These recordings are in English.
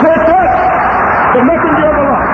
Catch up the messenger of the Lord.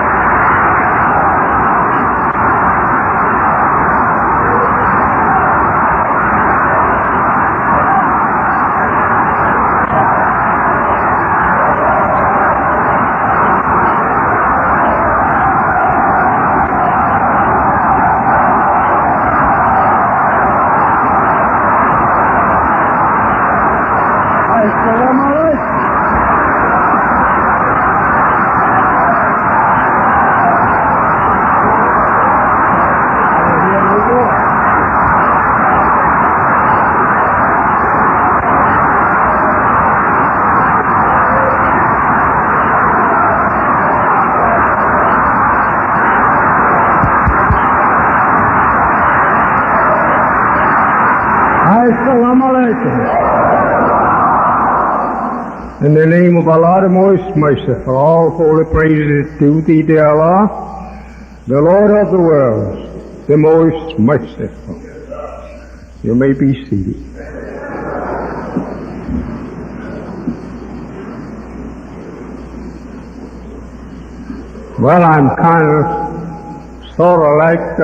In the name of Allah, the most merciful, all holy praises to thee, dear Allah, the Lord of the worlds, the most merciful. You may be seated. Well, I'm kind of sort of like,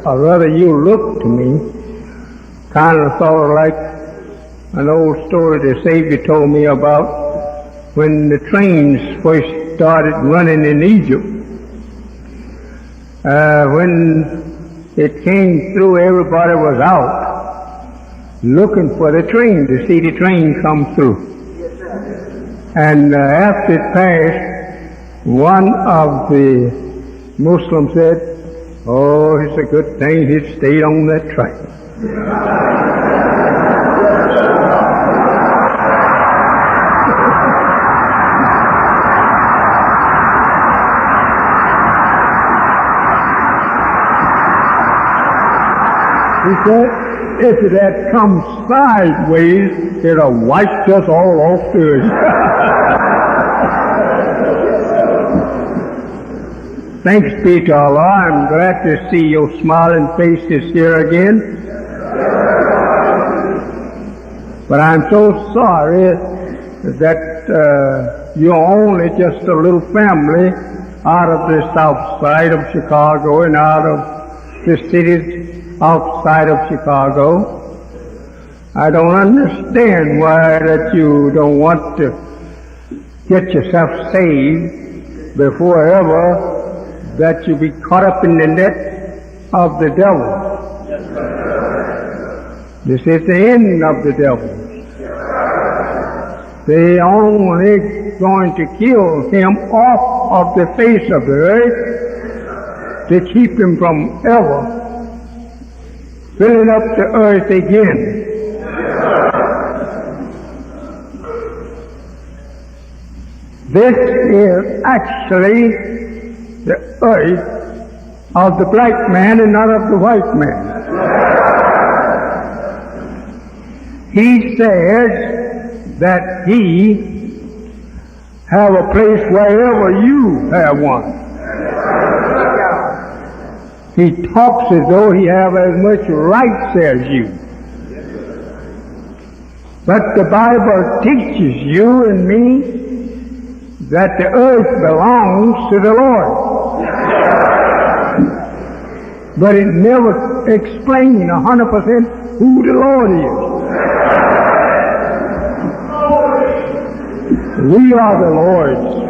or rather you look to me, kind of sort of like an old story the Savior told me about when the trains first started running in Egypt. When it came through, everybody was out looking for the train to see the train come through. And after it passed, one of the Muslims said, "Oh, it's a good thing he stayed on that train." He said, if it had come sideways, it'd have wiped us all off to it. Thanks be to Allah. I'm glad to see your smiling faces here again. But I'm so sorry that you're only just a little family out of the south side of Chicago and out of the cities outside of Chicago. I don't understand why that you don't want to get yourself saved before ever that you be caught up in the net of the devil. This is the end of the devil. They only going to kill him off of the face of the earth to keep him from ever filling up the earth again. This is actually the earth of the black man and not of the white man. He says that he have a place wherever you have one. He talks as though he have as much rights as you. But the Bible teaches you and me that the earth belongs to the Lord. But it never explains 100% who the Lord is. We are the Lord's.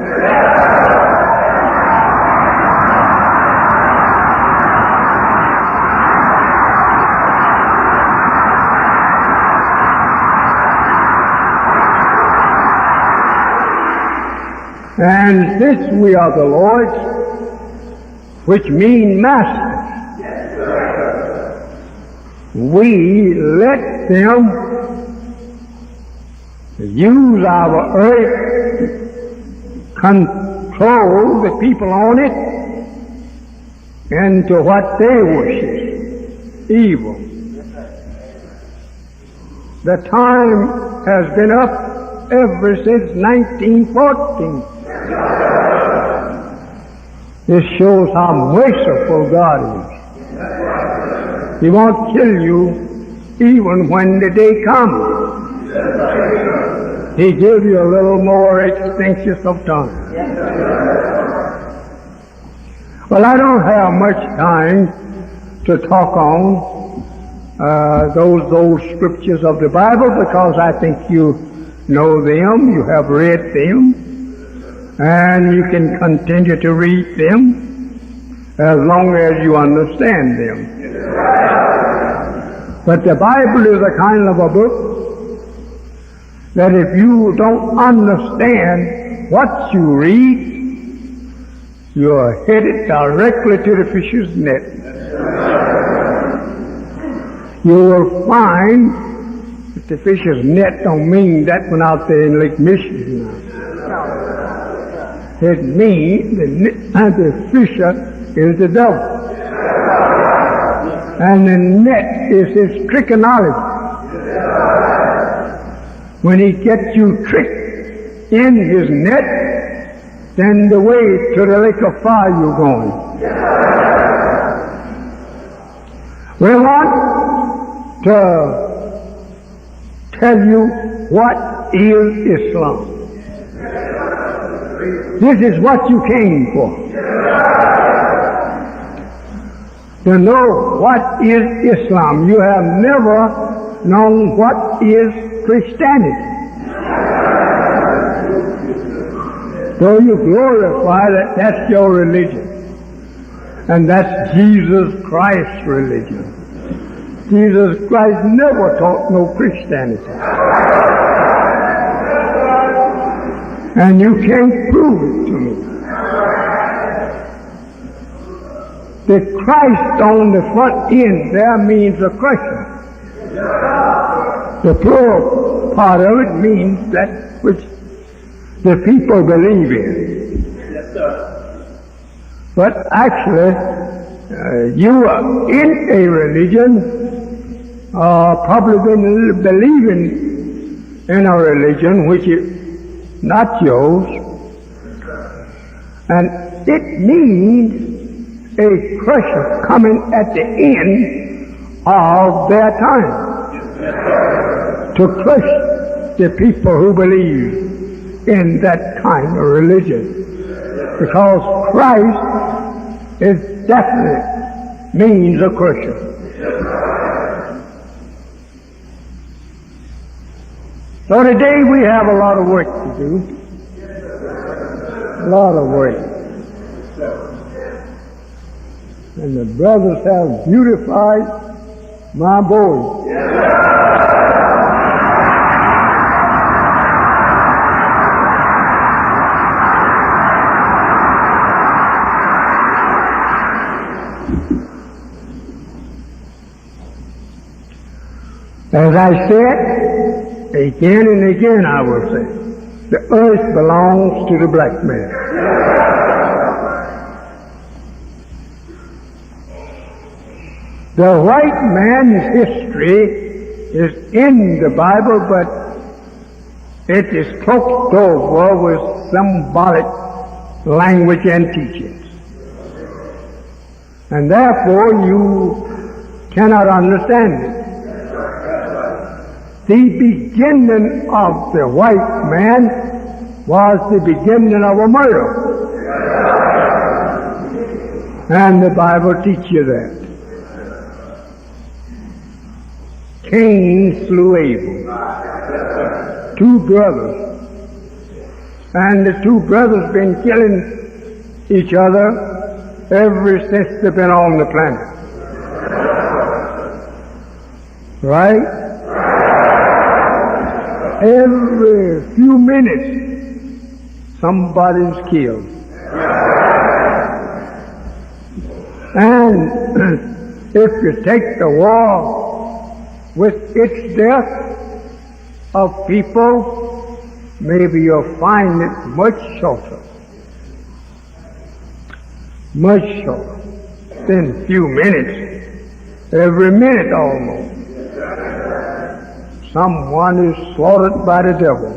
And since we are the Lord's, which mean masters, we let them use our earth, control the people on it into what they worship, evil. The time has been up ever since 1914. This shows how merciful God is. He won't kill you even when the day comes. He gives you a little more extension of time. Well, I don't have much time to talk on those old scriptures of the Bible because I think you know them, you have read them, and you can continue to read them as long as you understand them. But the Bible is a kind of a book that if you don't understand what you read, you are headed directly to the fish's net. You will find that the fish's net don't mean that one out there in Lake Michigan. It means the fisher is the devil. And the net is his trichology. When he gets you tricked in his net, then the way to the lake of fire you're going. We want to tell you what is Islam. This is what you came for. To know what is Islam. You have never known what is Christianity. So you glorify that that's your religion. And that's Jesus Christ's religion. Jesus Christ never taught no Christianity. And you can't prove it to me. The Christ on the front end there means a Christian. The plural part of it means that which the people believe in. Yes, sir. But actually, you are in a religion, probably been believing in a religion which is not yours, and it means a crusher coming at the end of their time to crush the people who believe in that kind of religion. Because Christ is definitely means a crusher. So today we have a lot of work to do. A lot of work. And the brothers have beautified my voice. As I said, again and again I will say, the earth belongs to the black man. The white man's history is in the Bible, but it is cloaked over with symbolic language and teachings. And therefore you cannot understand it. The beginning of the white man was the beginning of a murder. And the Bible teaches you that. Cain slew Abel, two brothers, and the two brothers been killing each other ever since they've been on the planet. Right? Every few minutes somebody's killed. And if you take the war with its death of people, maybe you'll find it much shorter. Much shorter than a few minutes. Every minute almost. Someone is slaughtered by the devil.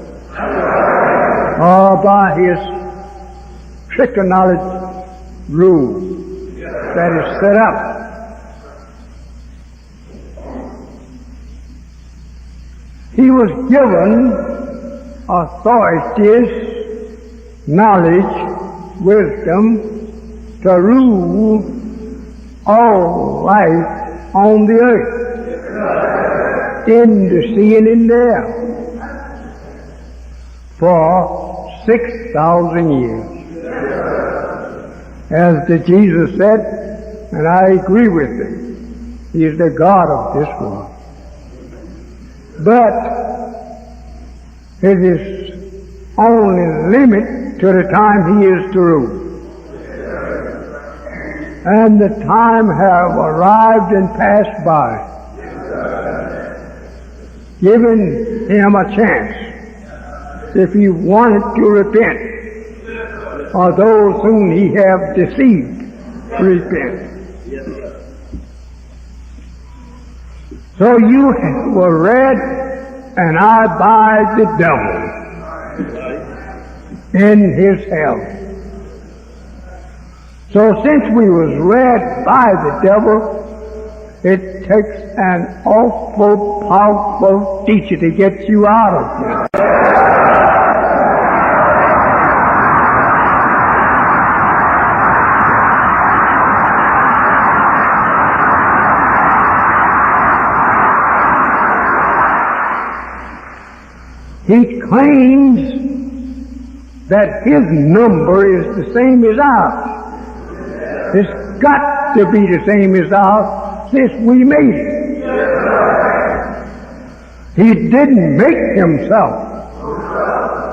Or by his trichology rule that is set up. He was given authorities, knowledge, wisdom to rule all life on the earth, in the sea and in the air, for 6,000 years. As the Jesus said, and I agree with him, he is the God of this world. But it is only limit to the time he is to rule. And the time have arrived and passed by, giving him a chance, if he wanted to repent, or those whom he have deceived, repent. So you were led, and I by the devil in his hell. So since we was led by the devil, it takes an awful powerful teacher to get you out of it. He claims that his number is the same as ours. It's got to be the same as ours since we made it. He didn't make himself.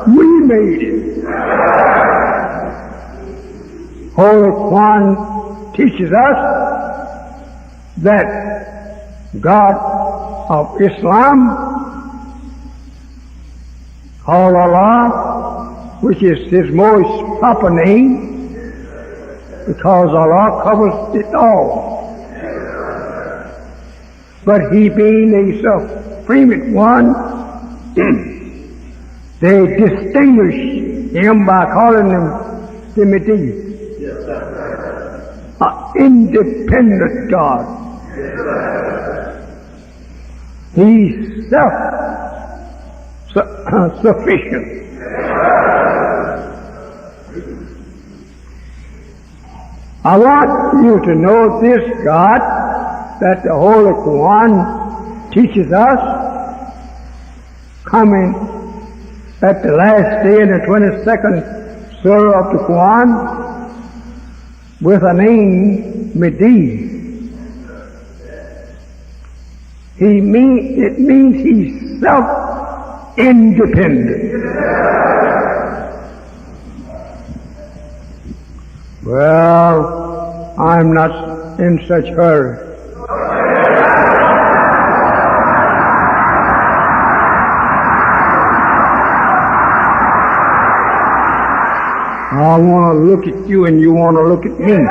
We made it. Holy Quran teaches us that God of Islam, called Allah, which is his most proper name, because Allah covers it all. But he being a supreme one, they distinguish him by calling him the Mahdi, an independent God. He's self-sufficient. I want you to know this God that the Holy Quran teaches us, coming at the last day in the 22nd surah of the Quran, with a name Mahdi. It means he's self-independent. Well, I'm not in such hurry. I want to look at you and you want to look at me.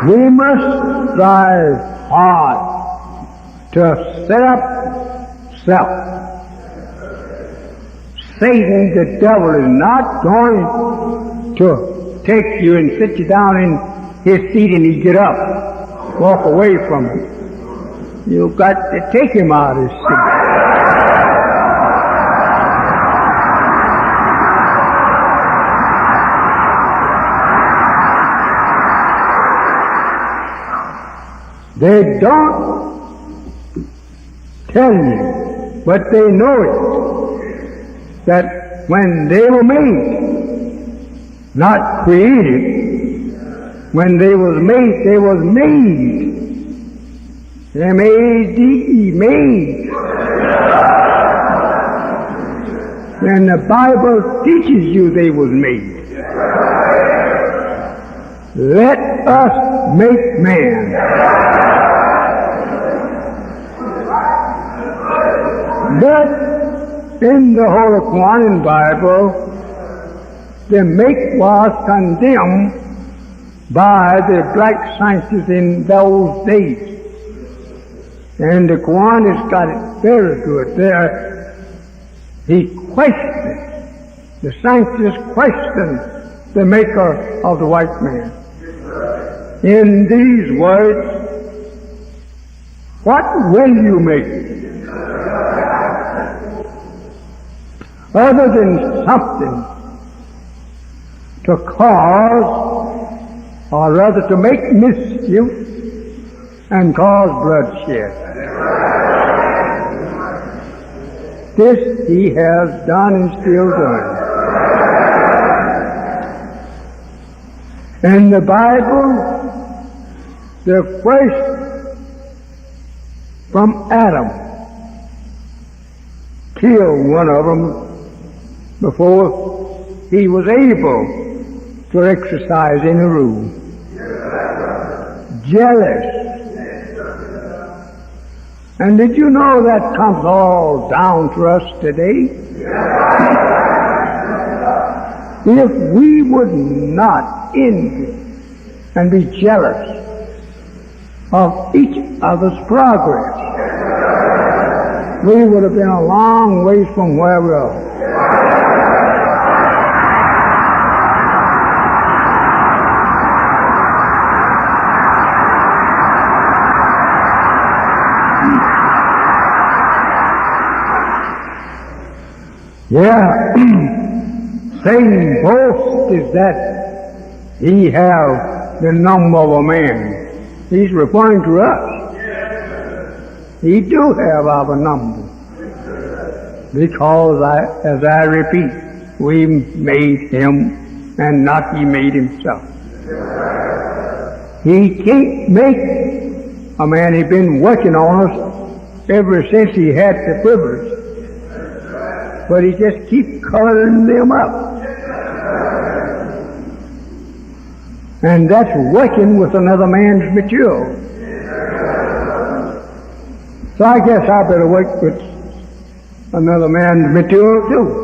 We must strive hard to set up self. Satan, the devil, is not going to take you and sit you down in his seat and he get up, walk away from it. You've got to take him out of his seat. They don't tell you, but they know it, that when they were made, not created, when they was made, they was made. M-A-D-E, made. And the Bible teaches you they was made. Let us make man. But in the Holy Quran and Bible, the make was condemned by the black scientists in those days. And the Quran has got it very good there. He questioned, the scientists questioned the maker of the white man. In these words, what will you make? Other than something to cause, or rather to make mischief and cause bloodshed. This he has done and still doing. In the Bible, the first from Adam killed one of them before he was able to exercise any rule. Jealous. And did you know that comes all down to us today? If we would not envy and be jealous of each other's progress, we would have been a long ways from where we are. Yeah, Satan boasts is that he have the number of a man. He's referring to us. He do have our number. Because, as I repeat, we made him and not he made himself. He can't make a man. He's been working on us ever since he had the privilege. But he just keeps coloring them up. And that's working with another man's material. So I guess I better work with another man's material too.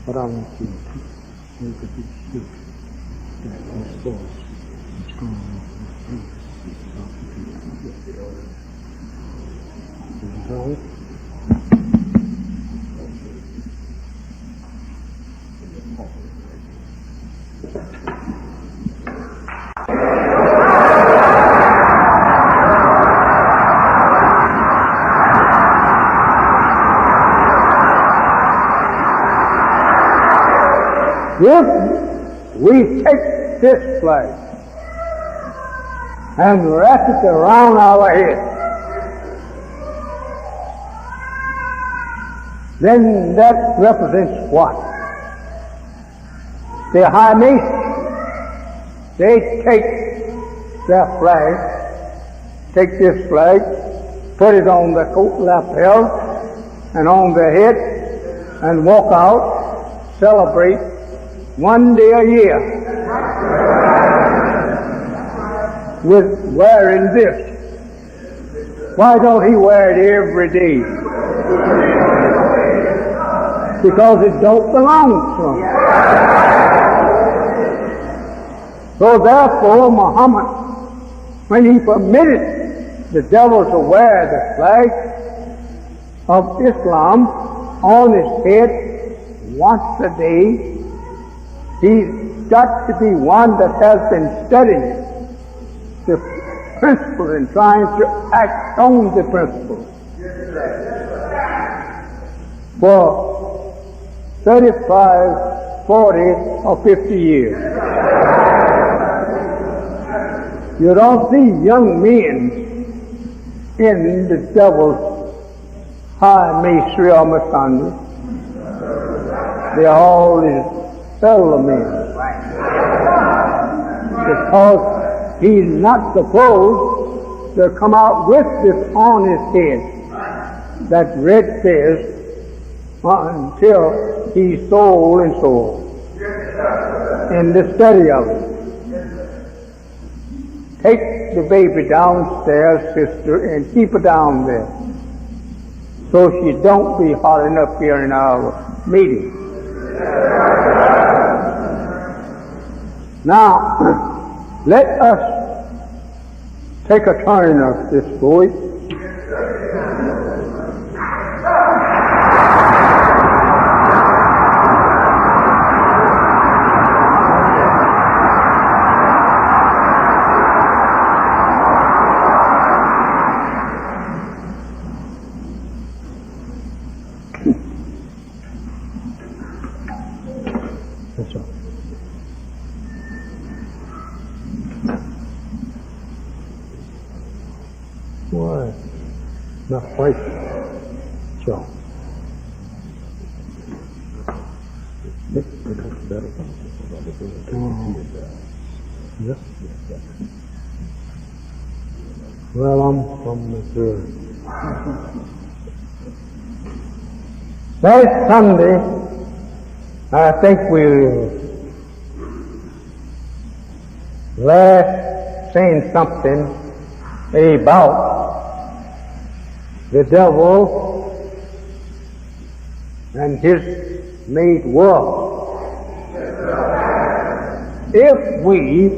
But I want you to make a big stick that is false. Is that it? If we take this flag and wrap it around our head, then that represents what? The high nation. They take their flag, take this flag, put it on their coat lapel and on their head, and walk out, celebrate one day a year with wearing this. Why don't he wear it every day? Because it don't belong to him. So therefore Muhammad, when he permitted the devil to wear the flag of Islam on his head once a day, he's got to be one that has been studying the principle and trying to act on the principle for 35, 40, or 50 years. You don't see young men in the devil's high masonry or masonry. They're all his fellow men. Because he's not supposed to come out with this on his head. that red says until he's so old and so old. In the study of it. Take the baby downstairs, sister, and keep her down there, so she don't be hollering up here in our meeting. Now, let us take a turn of this voice. Why? Not quite so. Yes. Well, I'm from Missouri. Last Sunday, I think we last saying something about the devil and his made world. If we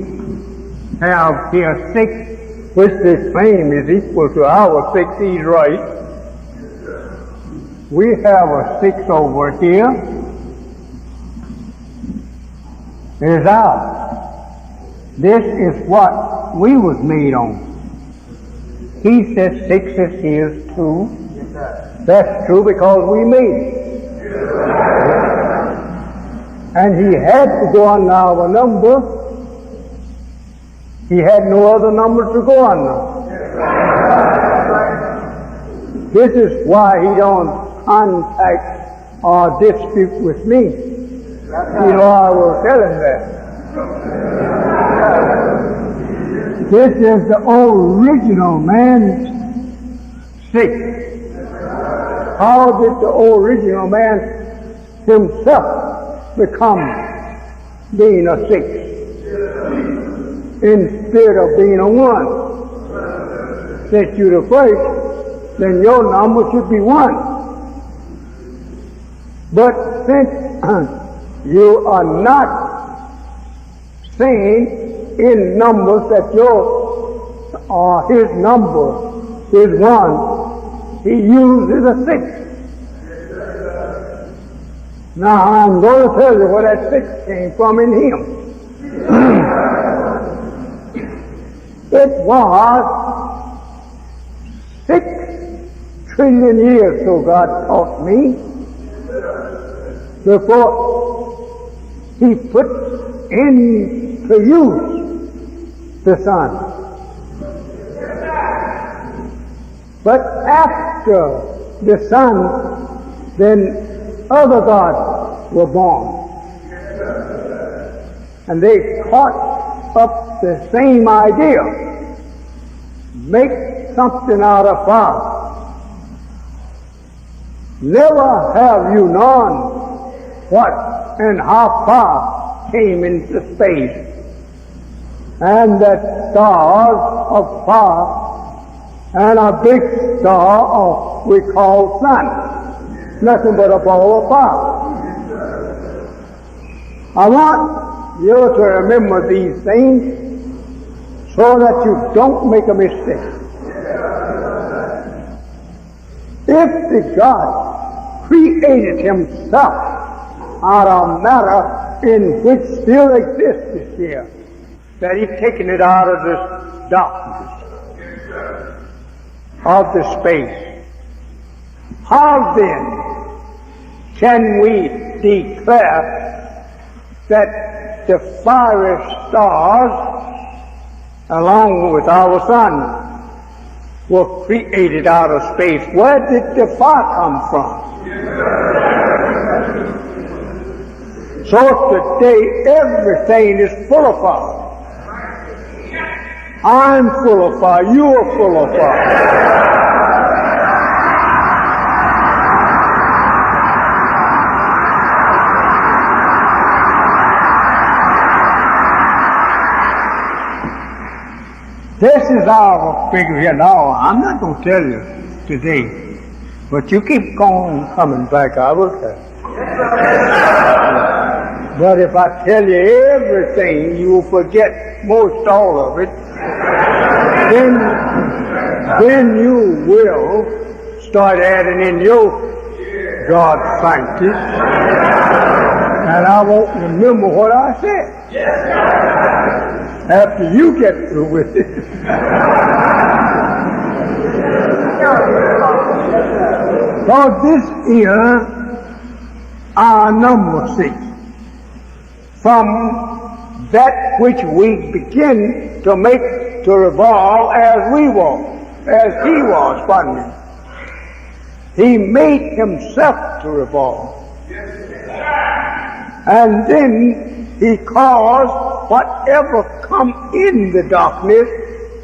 have here 6, which they claim is equal to our 6, he's right. We have a 6 over here. Is ours. This is what we was made on. He says 6 is his too. That's true because we made it. And he had to go on our number. He had no other number to go on now. This is why he don't contact or dispute with me. You know, I will tell him that. This is the original man's 6. How did the original man himself become being a 6 instead of being a 1? Since you're the first, then your number should be 1. But since you are not saying in numbers that his number is 1, he uses a 6. Now I'm going to tell you where that 6 came from in him. It was 6 trillion years, so God taught me, before he put into use the sun. But after the sun, then other gods were born. And they caught up the same idea. Make something out of fire. Never have you known what and how far came into space. And that stars of fire and a big star of we call sun. Nothing but a ball of fire. I want you to remember these things so that you don't make a mistake. If the God created himself out of matter in which still exists here, that he's taken it out of this darkness of the space, how then can we declare that the fiery stars, along with our sun, were created out of space? Where did the fire come from? So today everything is full of fire. I'm full of fire. You are full of fire. This is our figure here. Now, I'm not going to tell you today, but you keep going coming back, I will tell you. But if I tell you everything, you will forget most all of it. Then you will start adding in your God scientists, and I won't remember what I said after you get through with it. So this is our number 6. From that which we begin to make to revolve as he was, pardon me. He made himself to revolve. And then he caused whatever come in the darkness,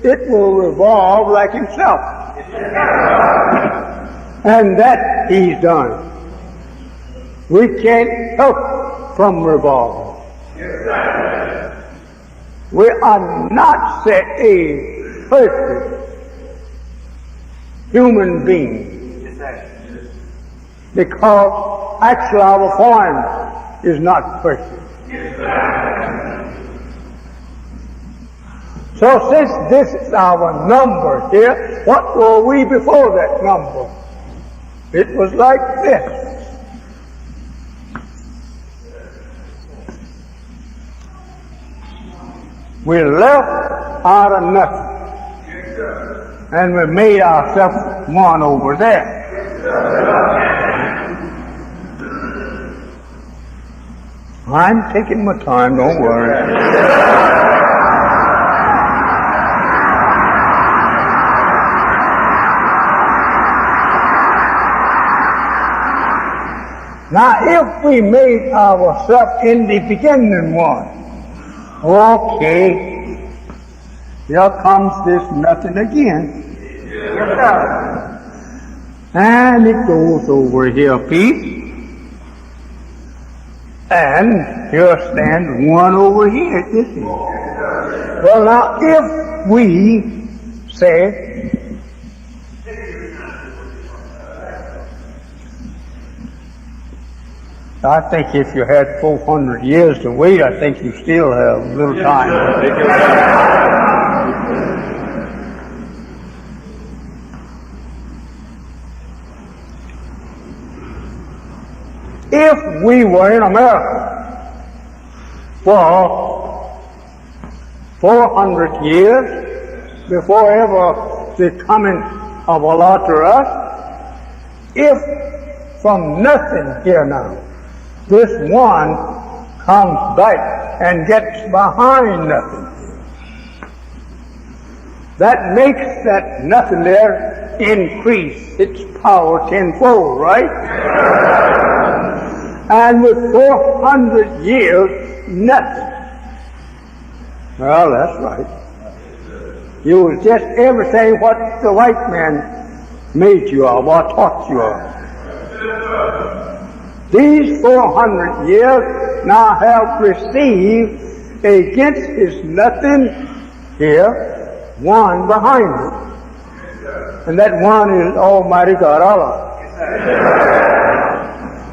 it will revolve like himself. And that he's done. We can't help from revolving. We are not set a perfect human being, because actually our form is not perfect. So since this is our number here, what were we before that number? It was like this. We left out of nothing, and we made ourselves one over there. I'm taking my time, don't worry. Now, if we made ourselves in the beginning one, okay, here comes this nothing again. And it goes over here, peace. And here stands one over here, this is. Well, now, if we say, I think if you had 400 years to wait, I think you still have a little time. If we were in America for 400 years before ever the coming of Allah to us, if from nothing here now, this one comes back and gets behind nothing, that makes that nothing there increase its power tenfold, right? And with 400 years, nothing. Well, that's right. You was just everything what the white man made you of or taught you of. These 400 years now have received against his nothing here, one behind it. And that one is Almighty God Allah.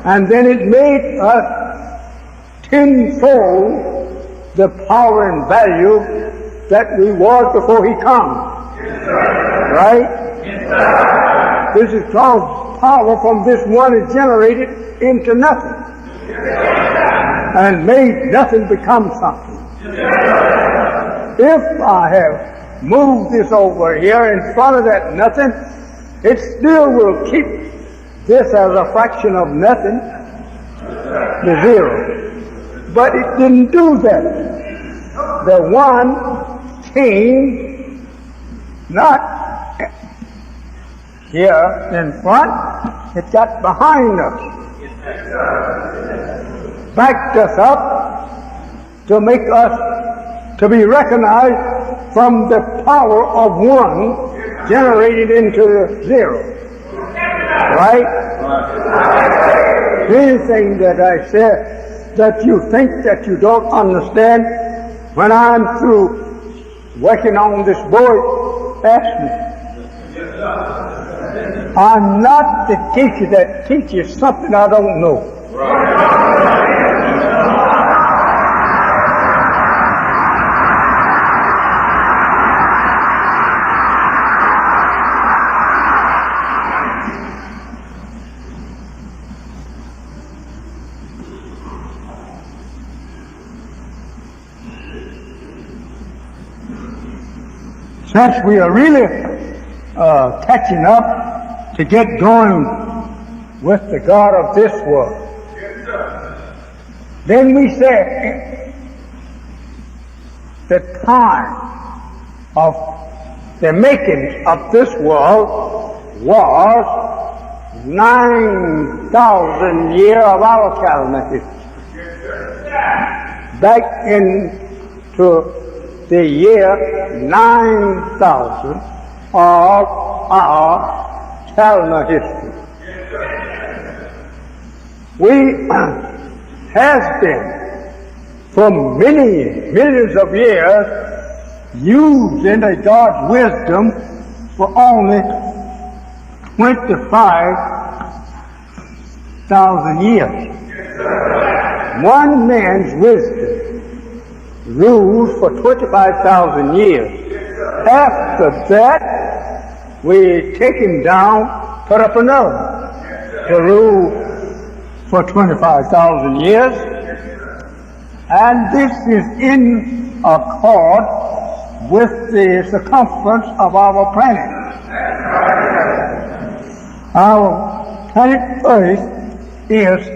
And then it made us tenfold the power and value that we was before he come. Right? This is God's power from this one is generated into nothing. And made nothing become something. If I have moved this over here in front of that nothing, it still will keep this as a fraction of nothing, the zero. But it didn't do that. The one came not here in front, it got behind us. Backed us up to make us to be recognized from the power of one generated into the zero. Right? Anything that I said that you think that you don't understand, when I'm through, working on this boat asked me, I'm not the teacher that teaches something I don't know. Since we are really catching up to get going with the God of this world, then we say the time of the making of this world was 9,000 years of our calendar history. Back into the year 9,000 of our calendar history. We has been for many millions of years using God's wisdom for only 25,000 years. One man's wisdom ruled for 25,000 years. After that, we take him down, put up another to rule for 25,000 years. And this is in accord with the circumference of our planet. Our planet Earth is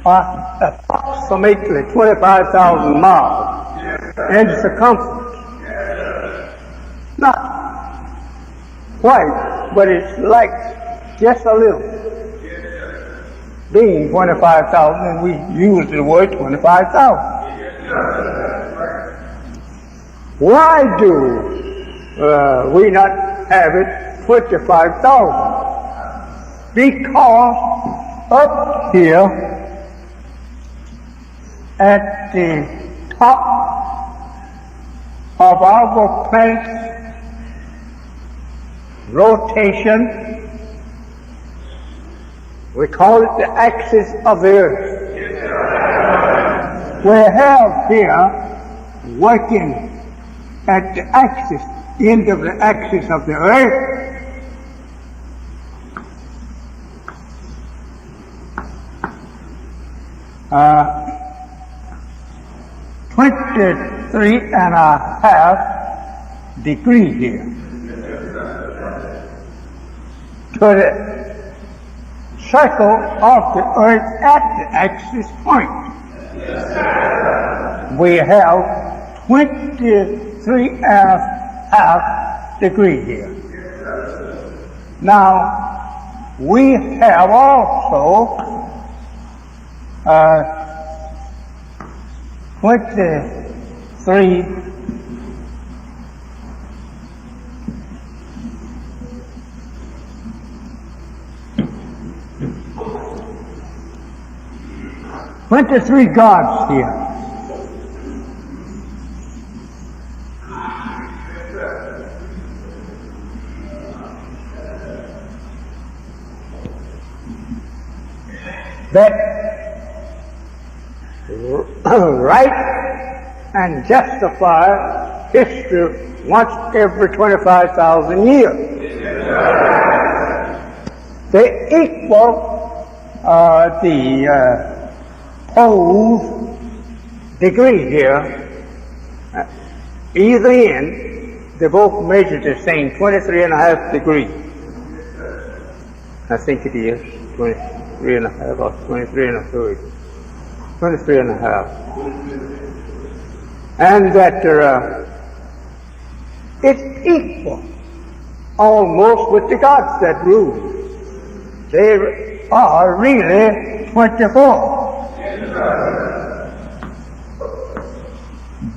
approximately 25,000 miles in circumference. Not quite, but it's like just a little. Being 25,000, and we use the word 25,000. Why do we not have it 25,000? Because up here at the top of our planet's rotation, we call it the axis of the earth. We have here working at the axis, end of the axis of the earth, 23.5 degrees here. To the circle of the earth at the axis point, we have 23.5 degrees here. Now, we have also 23 gods here. That right and justify history once every 25,000 years. They equal the poles degree here. Either end, they both measure the same 23.5 degrees. I think it is 23.5 or 23.5. 23.5. And that it's equal almost with the gods that rule. They are really 24.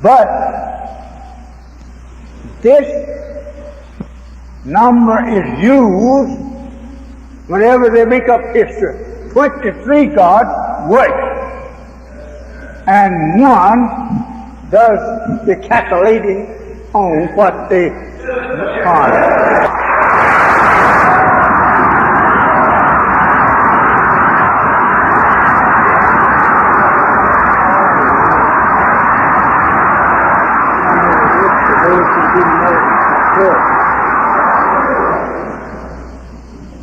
But this number is used whenever they make up history. 23 gods work, and one does the calculating on what they are.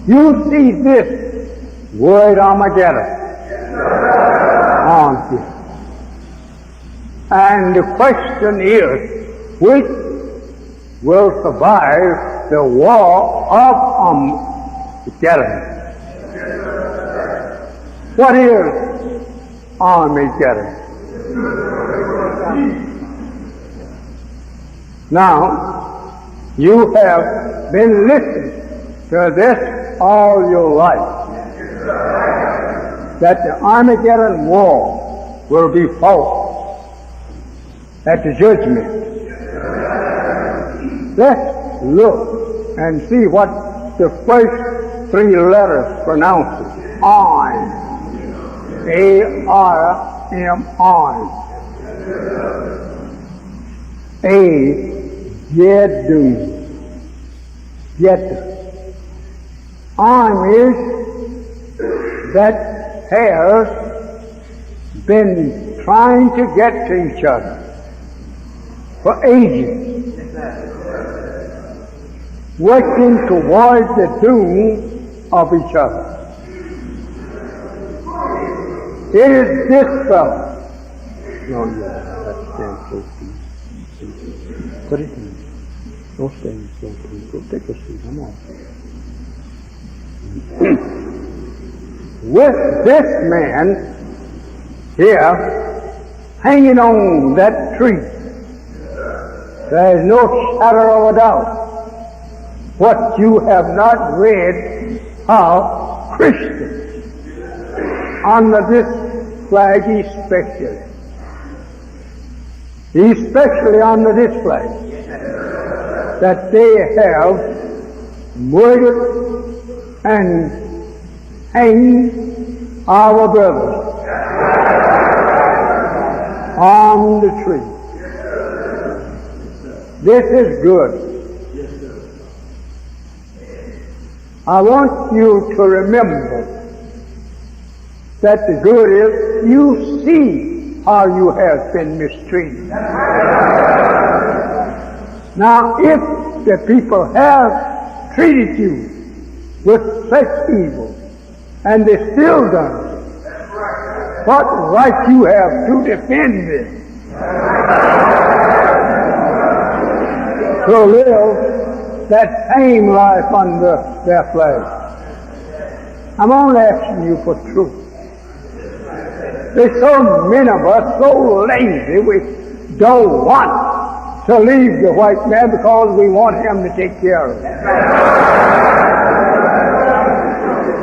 You see this word Armageddon on here. And the question is, which will survive the war of Armageddon? What is Armageddon? Now, you have been listening to this all your life, that the Armageddon war will be fought at the judgment. Let's look and see what the first three letters pronounce. On. A-R-M, on. A-Yedun. Yedun. On is that has been trying to get to each other for ages, working towards the doom of each other. It is this fellow. No, that's stand close to you. Put it in. Don't stand close to you. Go take a seat. Come on. With this man here hanging on that tree, there is no shadow of a doubt what you have not read how Christians under this flag especially under this flag, that they have murdered and hanged our brothers on the tree. This is good. I want you to remember that the good is you see how you have been mistreated. Now, if the people have treated you with such evil, and they still done it, what right you have to defend them? To live that same life under their flag. I'm only asking you for truth. There's so many of us so lazy we don't want to leave the white man because we want him to take care of it.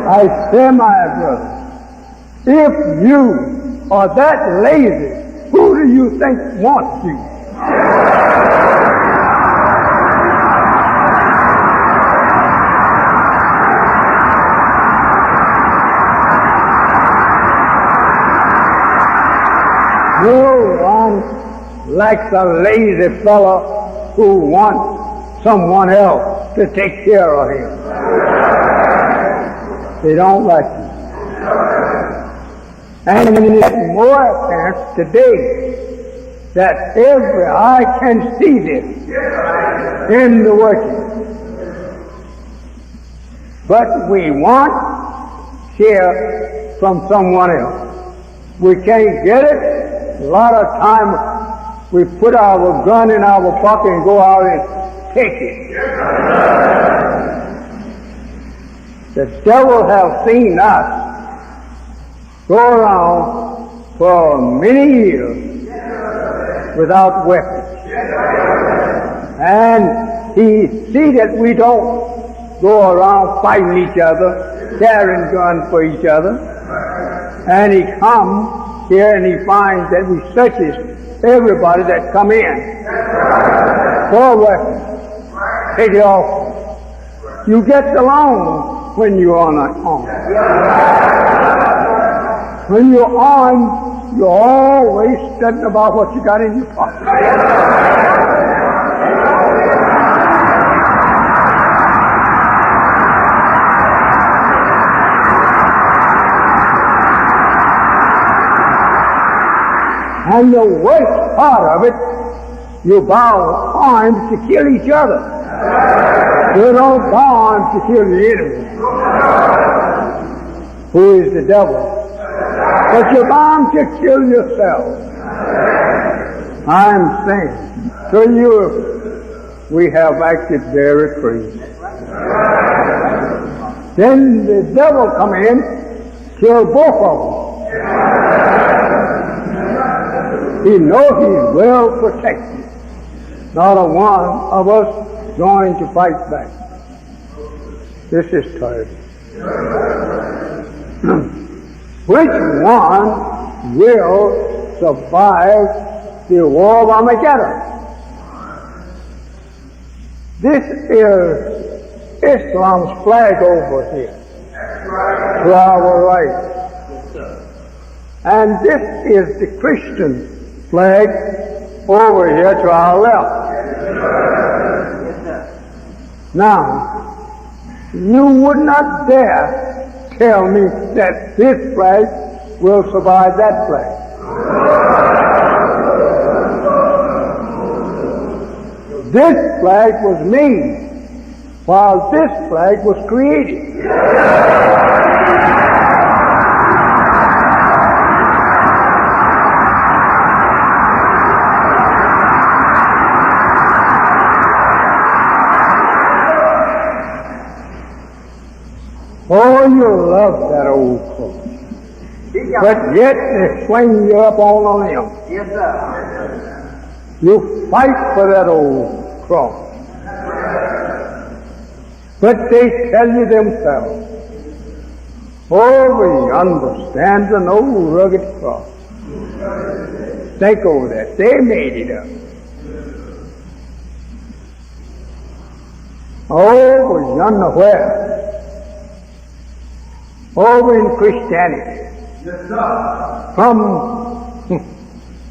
I say, my brother, if you are that lazy, who do you think wants you? No one likes a lazy fellow who wants someone else to take care of him. They don't like you. And it's more apparent today that every eye can see this in the working. But we want share from someone else. We can't get it. A lot of time we put our gun in our pocket and go out and take it. The devil has seen us go around for many years without weapons. And he see that we don't go around fighting each other, carrying guns for each other. And he comes here and he finds that we searches everybody that come in for weapons. Take it off. You get along when you're on. When you're on, you're always studying about what you got in your pocket. And the worst part of it, you bow arms to kill each other. You don't bow arms to kill the enemy, who is the devil. But you're bound to kill yourself. I'm saying to you, we have acted very free. Then the devil come in, kill both of them. He knows he's well protected. Not a one of us going to fight back. This is terrible. Which one will survive the war of Armageddon? This is Islam's flag over here, to our right. And this is the Christian flag over here to our left. Now, you would not dare tell me that this flag will survive that flag. This flag was made while this flag was created. Oh, you love that old cross. But yet they swing you up on a limb. Yes, sir. You fight for that old cross. But they tell you themselves, oh, we understand an old rugged cross. Think over that. They made it up. Over yonder where? Over in Christianity. From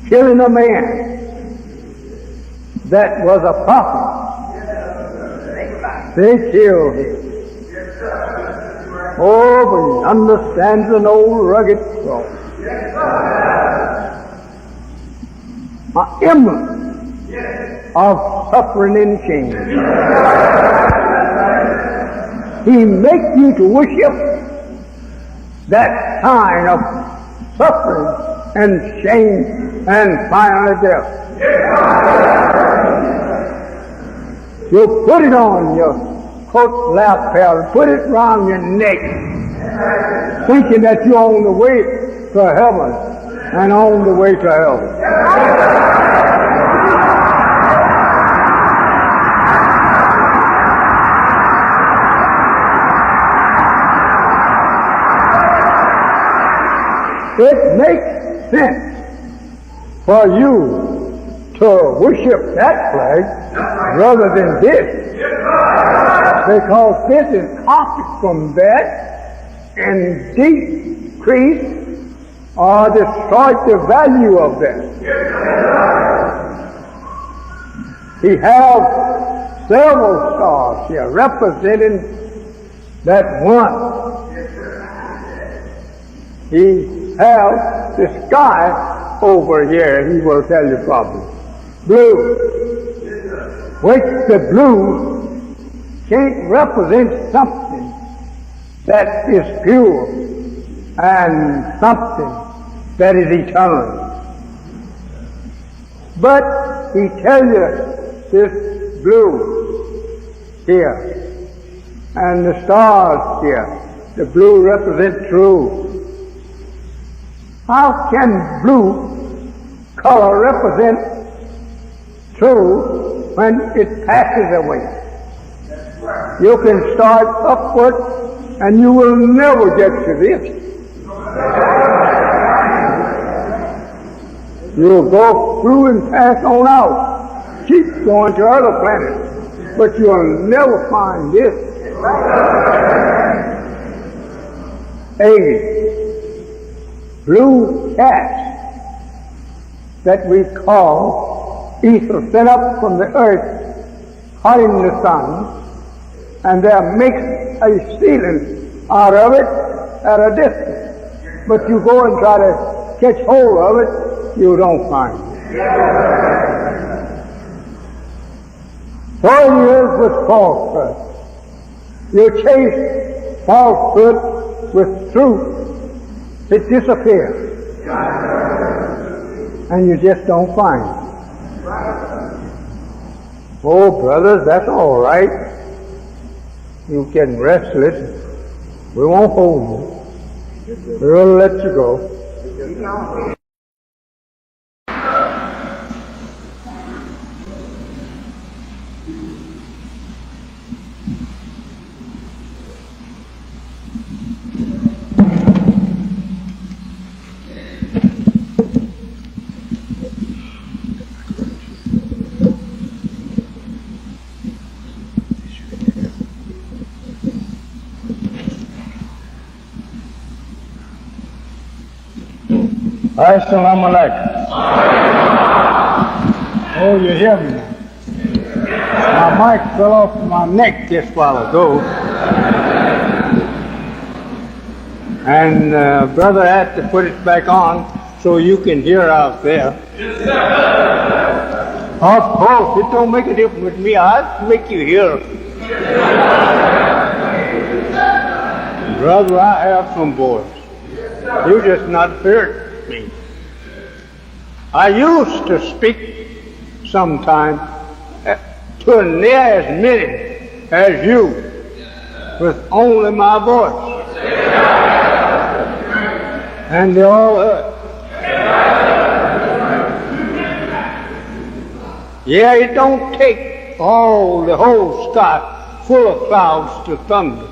killing a man that was a prophet. They killed him. Oh, but he understands an old rugged cross. An emblem of suffering and shame. He makes you to worship that sign of suffering and shame and finally death. You put it on your coat lapel, put it round your neck, thinking that you're on the way to heaven and on the way to hell. It makes sense for you to worship that flag rather than this, because this is copied from that and decrease or destroy the value of that. He has several stars here representing that one. He has the sky over here, he will tell you probably. Blue, which the blue can't represent something that is pure and something that is eternal. But he tells you this blue here and the stars here. The blue represents true. How can blue color represent true when it passes away? You can start upward and you will never get to this. You'll go through and pass on out. Keep going to other planets, but you'll never find this. A blue gas that we call ether sent up from the earth, hot in the sun, and there makes a ceiling out of it at a distance. But you go and try to catch hold of it, you don't find it. 4 years with falsehood. You chase falsehood with truth. It disappears. And you just don't find it. Oh, brothers, that's all right. You're getting restless. We won't hold you. We'll let you go. Assalamu alaikum. Oh, you hear me now? My mic fell off my neck just a while ago. And brother had to put it back on so you can hear out there. Of course, it don't make a difference with me. I'll make you hear. Brother, I have some voice. You just not heard me. I used to speak sometime to near as many as you with only my voice. And they all heard. Yeah, it don't take all the whole sky full of clouds to thunder.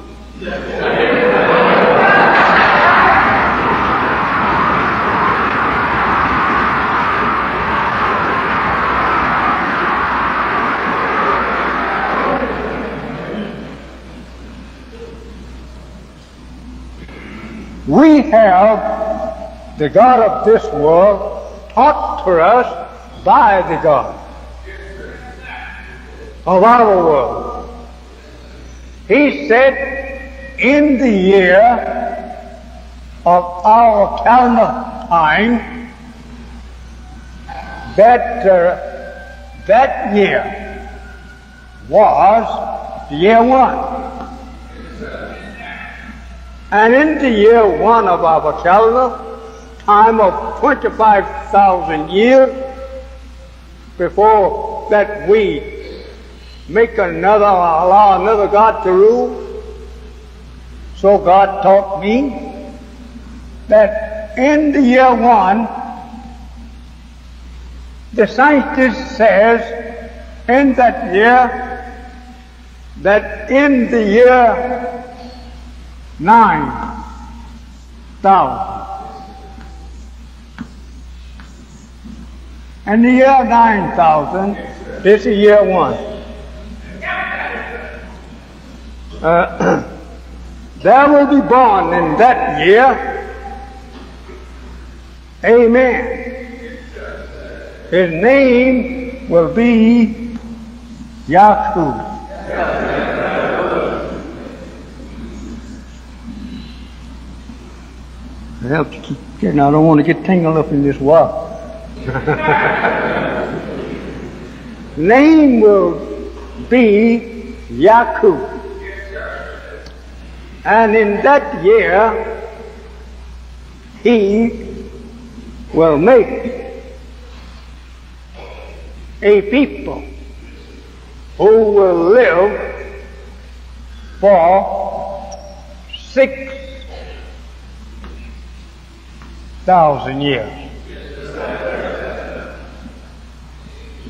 We have the God of this world taught to us by the God of our world. He said, in the year of our calendar time, that year was the year 1. And in the year 1 of our calendar, time of 25,000 years, before that we make allow another God to rule. So God taught me that in the year 1, the scientist says in that year, that in the year 9,000. And the year 9,000 is the year 1. There will be born in that year a man. His name will be Yakub. I have to keep getting, I don't want to get tangled up in this wire. Name will be Yakub. And in that year, he will make a people who will live for 6,000 years.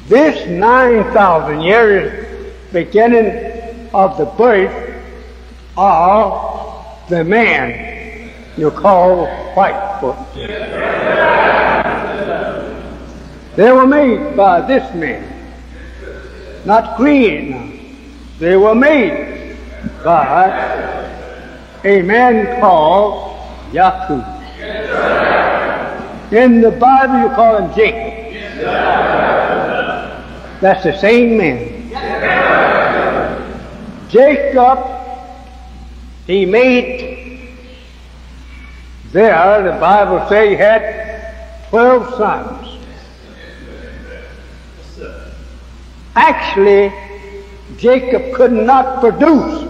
This 9,000 years is beginning of the birth of the man you call Whitefoot. They were made by this man, not created. They were made by a man called Yakub. In the Bible you call him Jacob. That's the same man. Jacob, he made there, the Bible says he had 12 sons. Actually, Jacob could not produce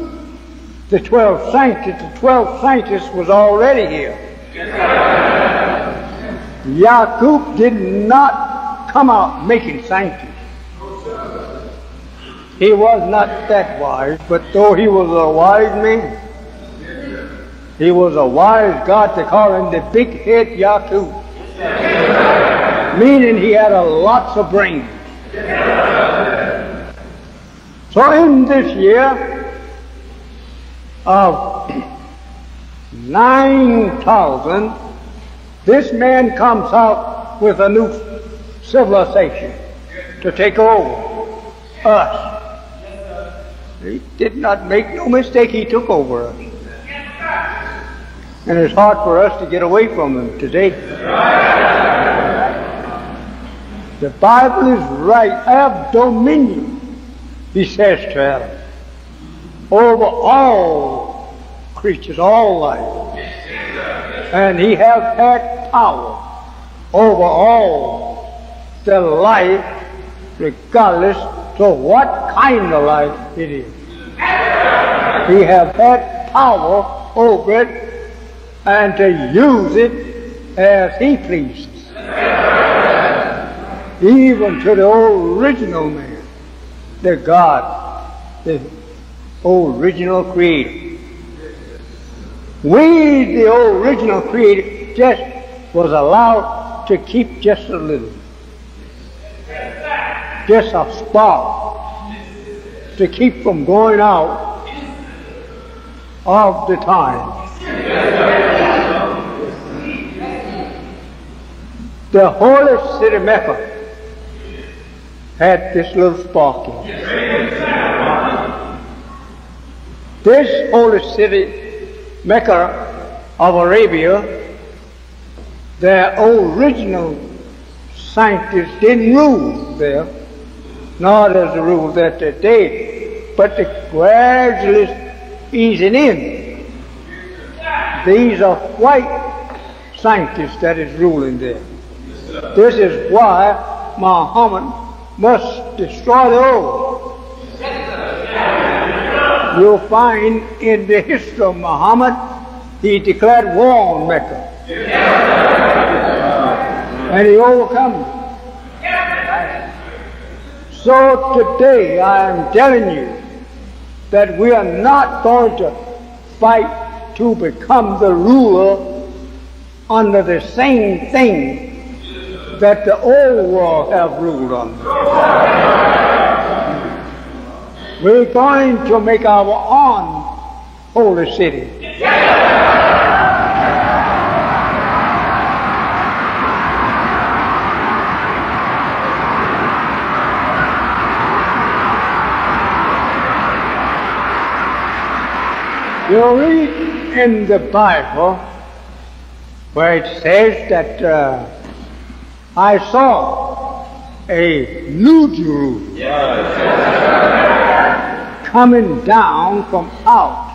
the 12 scientists. The 12 scientists was already here. Yakub did not come out making scientists. He was not that wise, but though he was a wise man, he was a wise God. They call him the big head Yakub, meaning he had a lots of brains. So in this year of 9,000, this man comes out with a new civilization to take over us. He did not make no mistake, he took over us. And it's hard for us to get away from him today. The Bible is right. Have dominion, he says to Adam, over all creatures, all life. And he has had power over all the life, regardless of what kind of life it is. He has had power over it and to use it as he pleases. Even to the original man, the God, the original creator. We, the original creator, just was allowed to keep just a little. Just a spark to keep from going out of the time. The holy city Mecca had this little spark in it. This holy city Mecca of Arabia, their original scientists didn't rule there, nor does the rule there today, but the gradually easing in. These are white scientists that is ruling there. This is why Muhammad must destroy the old. You'll find in the history of Muhammad, he declared war on Mecca. And he overcome it. So today I am telling you that we are not going to fight to become the ruler under the same thing that the old world have ruled under. We're going to make our own holy city. You read in the Bible where it says that I saw a new Jerusalem coming down from out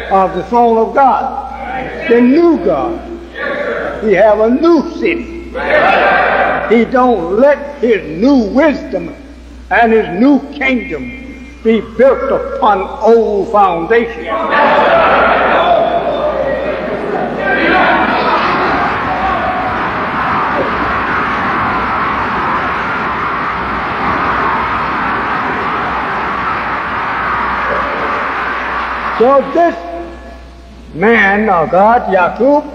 of the throne of God, the new God. He have a new city. He don't let his new wisdom and his new kingdom be built upon old foundation. So this man of God, Yakub,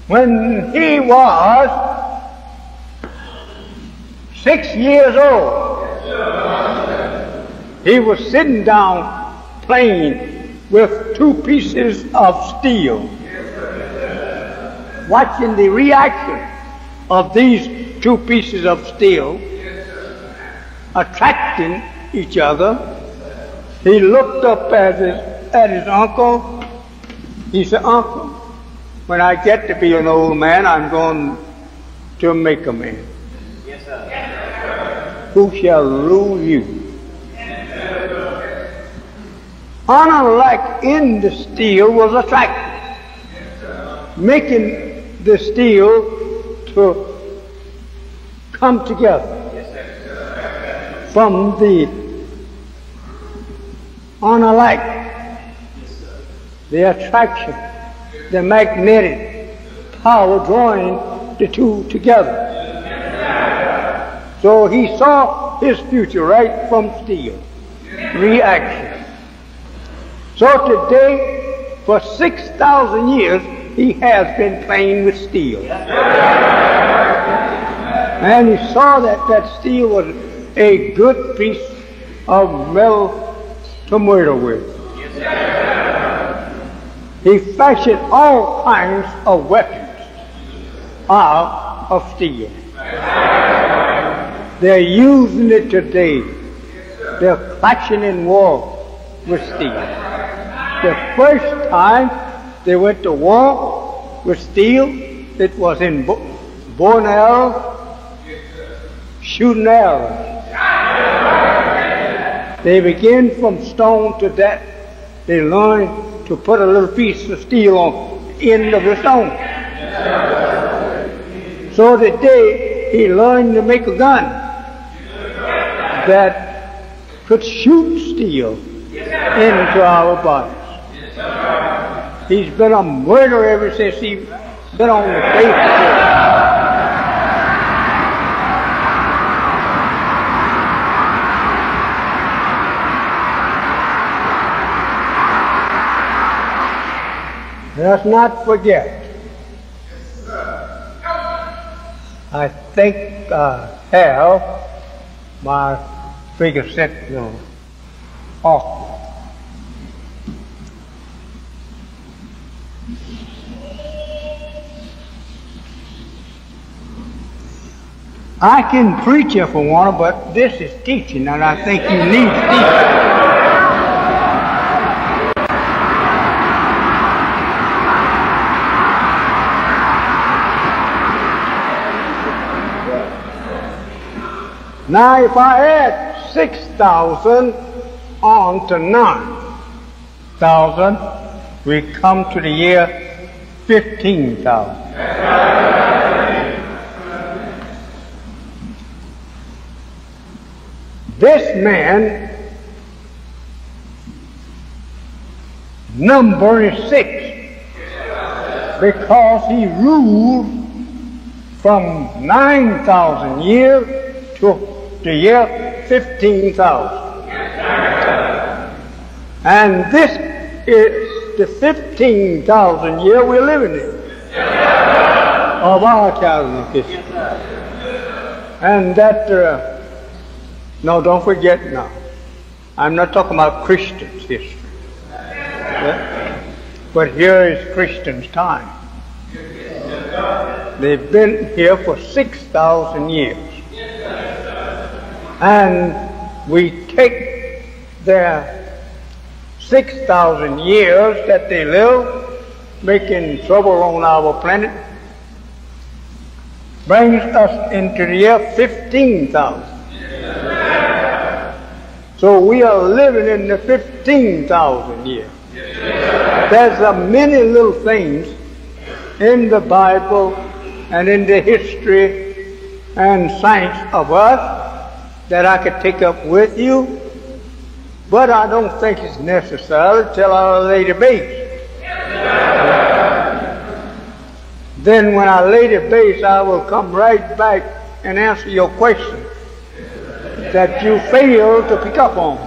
when he was 6 years old, he was sitting down playing with 2 pieces of steel, watching the reaction of these 2 pieces of steel attracting each other. He looked up at his uncle. He said, "Uncle, when I get to be an old man, I'm going to make a man. Yes, sir. Who shall rule you?" Unlike in the steel was attractive, making the steel to come together. from the unalike, the attraction, the magnetic power drawing the two together. So he saw his future right from steel. Reaction. So today, for 6,000 years, he has been playing with steel. And he saw that steel was a good piece of metal to murder with. He fashioned all kinds of weapons out of steel. They're using it today. They're clashing in war with steel. The first time they went to war with steel, it was in bow and arrow, shooting arrows. They begin from stone to that. They learn to put a little piece of steel on the end of the stone. So today he learned to make a gun that could shoot steel into our bodies. He's been a murderer ever since he's been on the face of the earth. Let's not forget. I think I have my figure set off. I can preach if I want to, but this is teaching, and I think you need teaching. Now, if I add 6,000 on to 9,000, we come to the year 15,000. This man, number is 6, because he ruled from 9,000 years to the year 15,000. And this is the 15,000 year we're living in of our calendar history. And that, no, don't forget now, I'm not talking about Christians' history. But here is Christians' time. They've been here for 6,000 years. And we take their 6,000 years that they live, making trouble on our planet, brings us into the year 15,000. So we are living in the 15,000 year. There's a many little things in the Bible and in the history and science of us that I could take up with you, but I don't think it's necessary till I lay the base. Then when I lay the base, I will come right back and answer your question that you failed to pick up on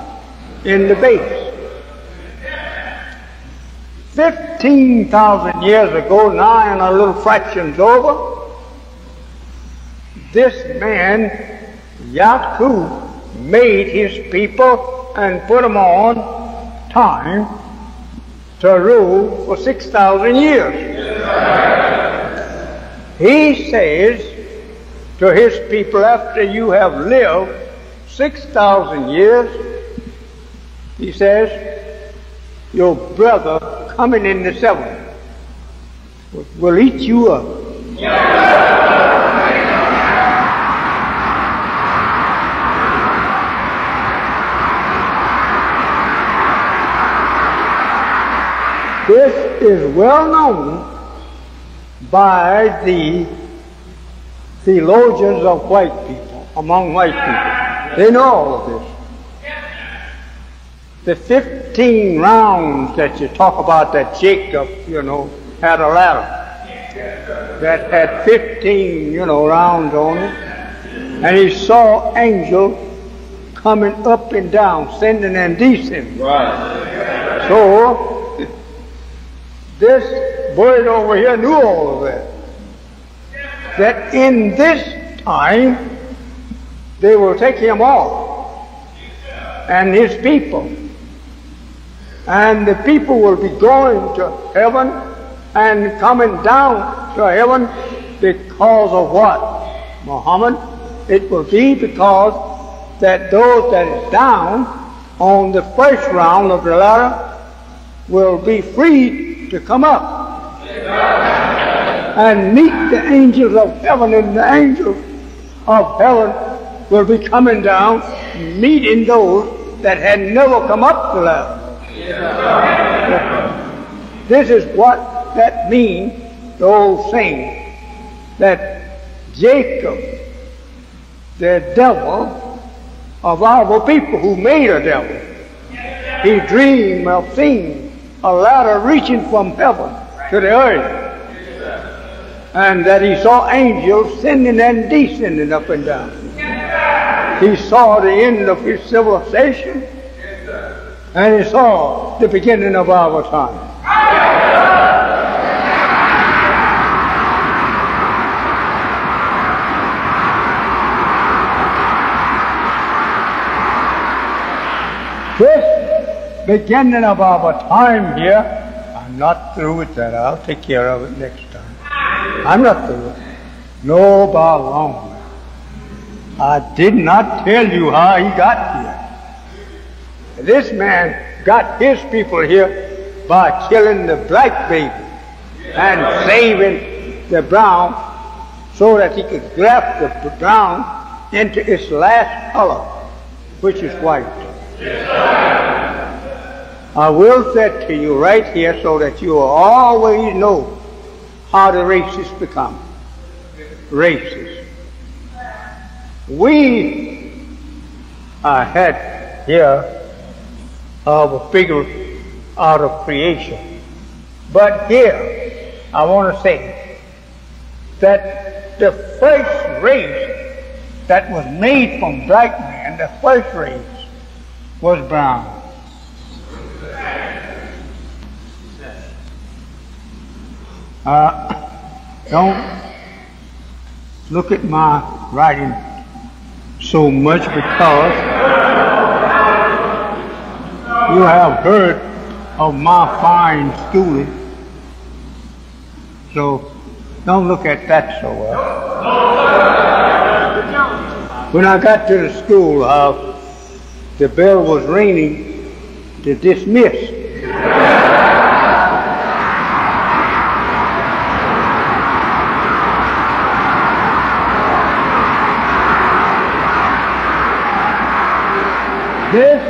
in the base. 15,000 years ago, now and a little fraction's over, this man, Yakub, made his people and put them on time to rule for 6,000 years. He says to his people, after you have lived 6,000 years, he says, your brother coming in the 7th will eat you up. This is well known by the theologians of white people, among white people. They know all of this. The 15 rounds that you talk about that Jacob, had a ladder that had 15, rounds on it. And he saw angels coming up and down, ascending and descending. Right. So, this bird over here knew all of that. That in this time, they will take him off and his people. And the people will be going to heaven and coming down to heaven because of what, Muhammad? It will be because that those that is down on the first round of the ladder will be free to come up and meet the angels of heaven, and the angels of heaven will be coming down, meeting those that had never come up the ladder. This is what that means, the old saying, that Jacob, the devil of our people who made a devil, he dreamed of seeing a ladder reaching from heaven to the earth, and that he saw angels ascending and descending up and down. He saw the end of his civilization, and he saw the beginning of our time. This beginning of our time here, I'm not through with that. I'll take care of it next time. I'm not through with it. No, by long way. I did not tell you how he got here. This man got his people here by killing the black baby and saving the brown so that he could graft the brown into its last color, which is white. I will say to you right here so that you will always know how the races become. Races. We had here of a figure out of creation. But here, I want to say that the first race that was made from black man, the first race, was brown. Don't look at my writing so much because you have heard of my fine schooling. So don't look at that so well. When I got to the schoolhouse, the bell was ringing to dismiss. This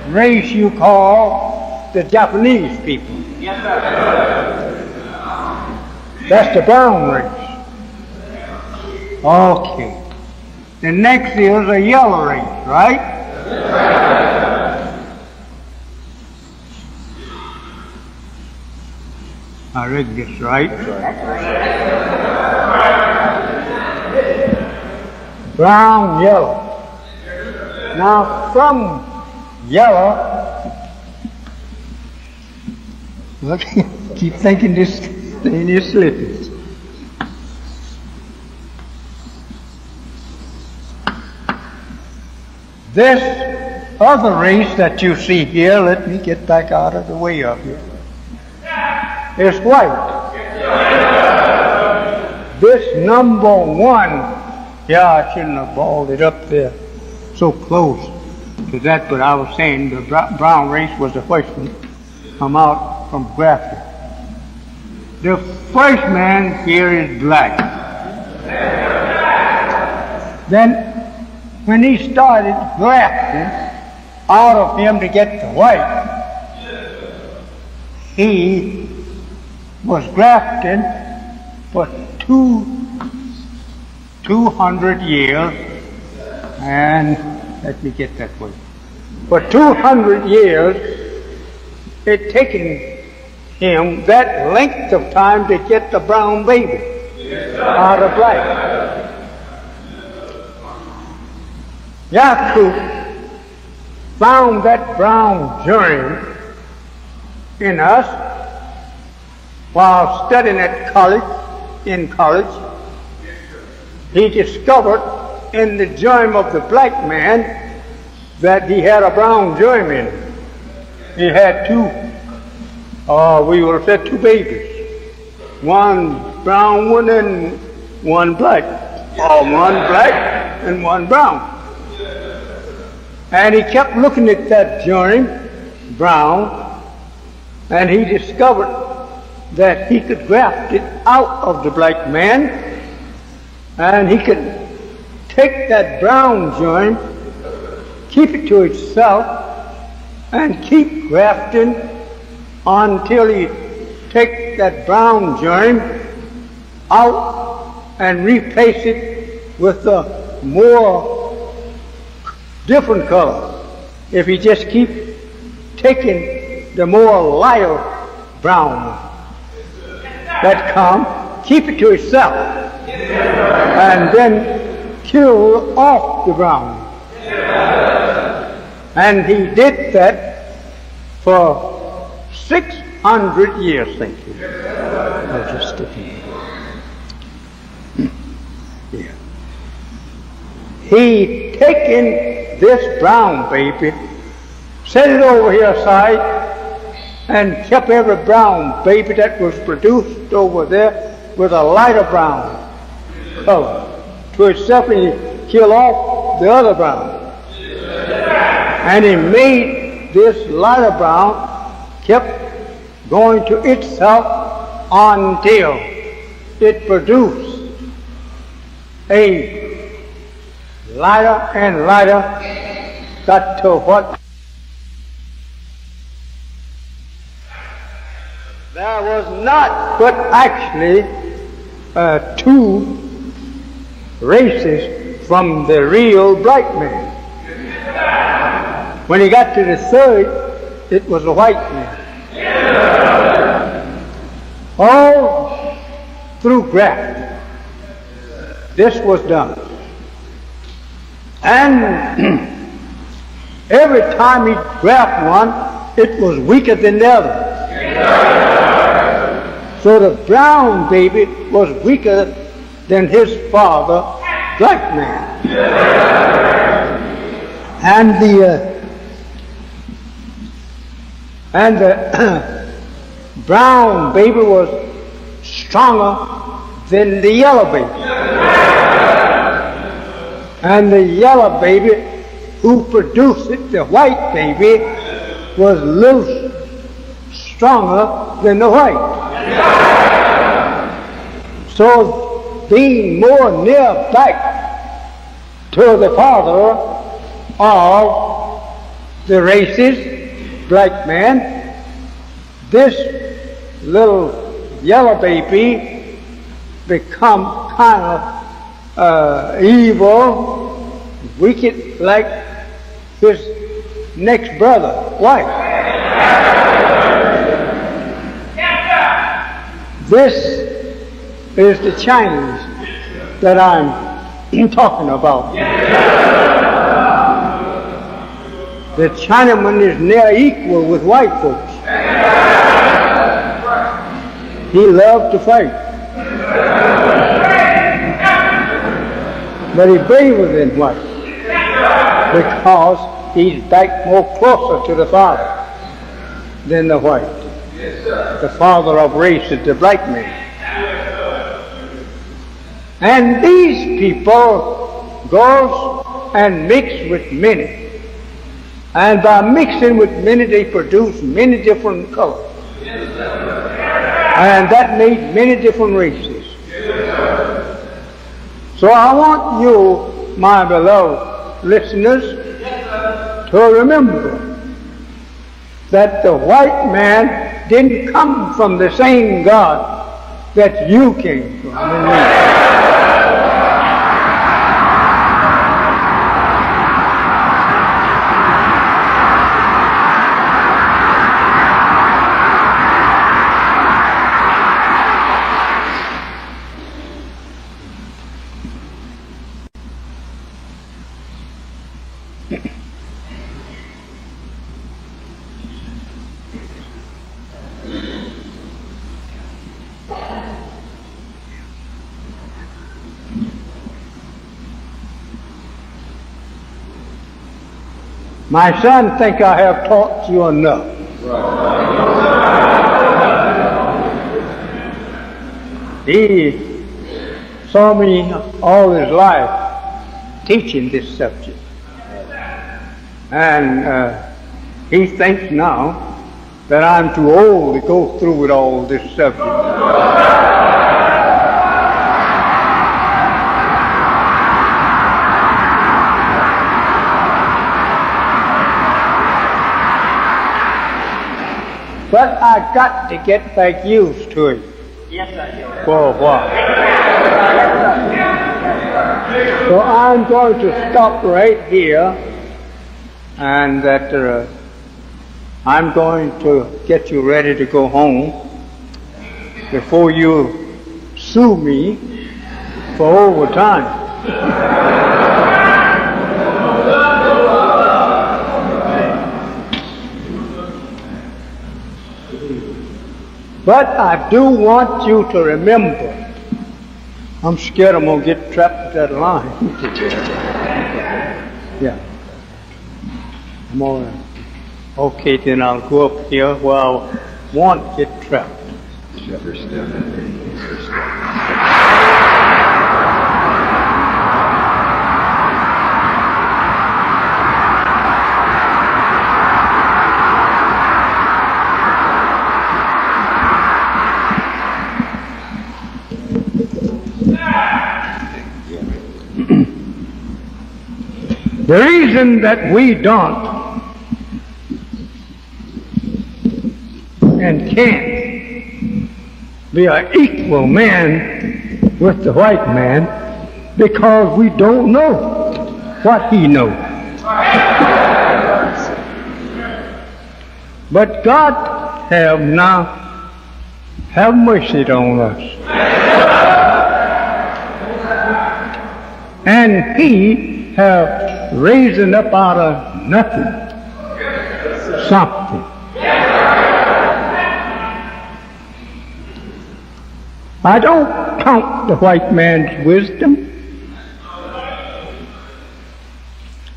race you call the Japanese people. Yes, sir. That's the brown race. Okay. The next is a yellow race, right? I read this right. Brown, yellow. Now from yellow, look, keep thinking this thing is slipping. This other race that you see here, let me get back out of the way of here, is white. This number one, I shouldn't have balled it up there so close to that, but I was saying the brown race was the first one come out from grafting. The first man here is black. Then when he started grafting out of him to get the white, he was grafting for 200 years, and Let me get that way. For 200 years, it taken him that length of time to get the brown baby out of black. Yakub found that brown germ in us while studying at in college. He discovered in the germ of the black man that he had a brown germ in him. He had two babies. One brown one and one black. Or one black and one brown. And he kept looking at that germ, brown, and he discovered that he could graft it out of the black man, and he could take that brown germ, keep it to itself, and keep grafting until he take that brown germ out and replace it with a more different color. If he just keep taking the more lighter brown that come, keep it to itself, and then kill off the brown. And he did that for 600 years, thank you. I'll just stick in. Yeah. He taken this brown baby, set it over here aside, and kept every brown baby that was produced over there with a lighter brown color to itself, and he killed off the other brown. And he made this lighter brown, kept going to itself until it produced a lighter and lighter, got to what? There was not but actually two races from the real black man. When he got to the third, it was a white man. All through graft, this was done. And every time he grabbed one, it was weaker than the other. So the brown baby was weaker than his father, black man. And the brown baby was stronger than the yellow baby. And the yellow baby who produced it, the white baby, was a little stronger than the white. So being more near back to the father of the races, black man, this little yellow baby become kind of evil, wicked like his next brother, white. This is the Chinese that I'm talking about. The Chinaman is near equal with white folks. He loves to fight. But he's braver than white because he's back more closer to the father than the white. The father of race is the black man. And these people goes and mix with many. And by mixing with many, they produce many different colors. And that made many different races. So I want you, my beloved listeners, to remember that the white man didn't come from the same God that you came from. My son, think I have taught you enough. He saw me all his life teaching this subject. And he thinks now that I'm too old to go through with all this subject. But I got to get back used to it. Yes, I do. For a while. So I'm going to stop right here, and that I'm going to get you ready to go home before you sue me for overtime. But I do want you to remember, I'm scared I'm going to get trapped at that line. Yeah. I'm all right. Okay, then I'll go up here where I won't get trapped. The reason that we don't and can't be an equal man with the white man because we don't know what he knows. But God have mercy on us. And He have raising up out of nothing something. I don't count the white man's wisdom.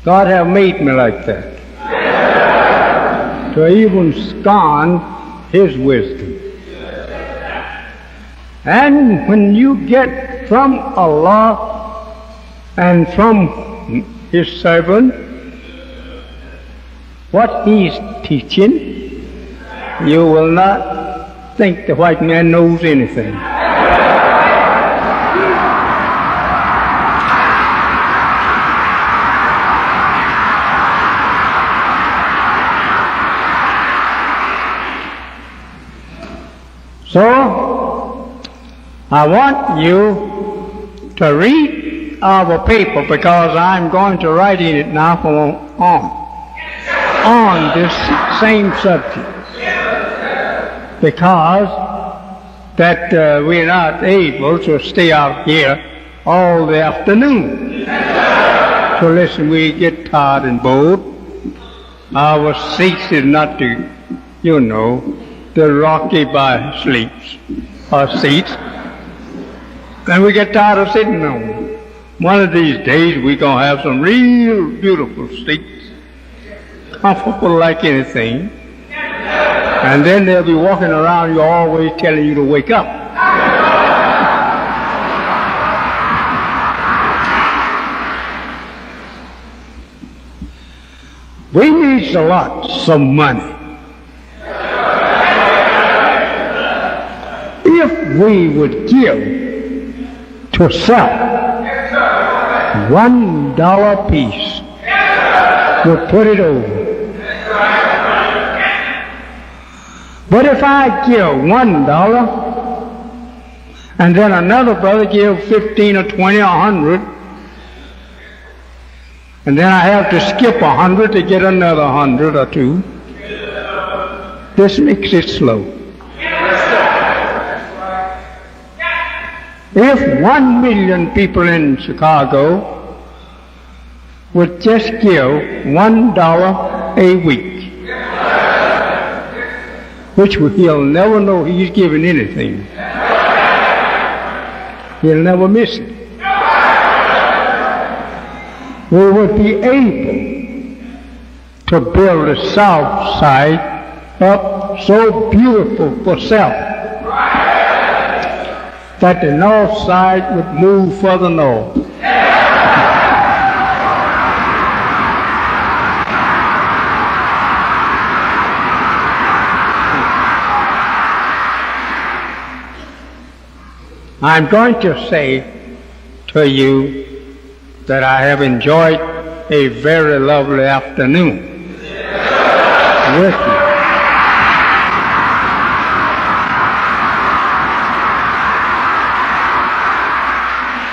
God have made me like that, to even scorn His wisdom. And when you get from Allah and from His servant what He's teaching, you will not think the white man knows anything. So, I want you to read our paper because I'm going to write in it now from on this same subject. Because that we're not able to stay out here all the afternoon. So listen, we get tired and bored. Our seats is not the, the rocky by sleeps or seats. And we get tired of sitting on them. One of these days we're going to have some real beautiful seats, comfortable like anything. And then they'll be walking around you always telling you to wake up. We need a lot, some money. If we would give to self $1 piece, we'll put it over. But if I give $1 and then another brother give 15 or 20 or 100, and then I have to skip 100 to get another 100 or 2, this makes it slow. If 1 million people in Chicago would just give $1 a week, which he'll never know he's giving anything. He'll never miss it. We would be able to build the south side up so beautiful for self that the north side would move further north. I'm going to say to you that I have enjoyed a very lovely afternoon with you.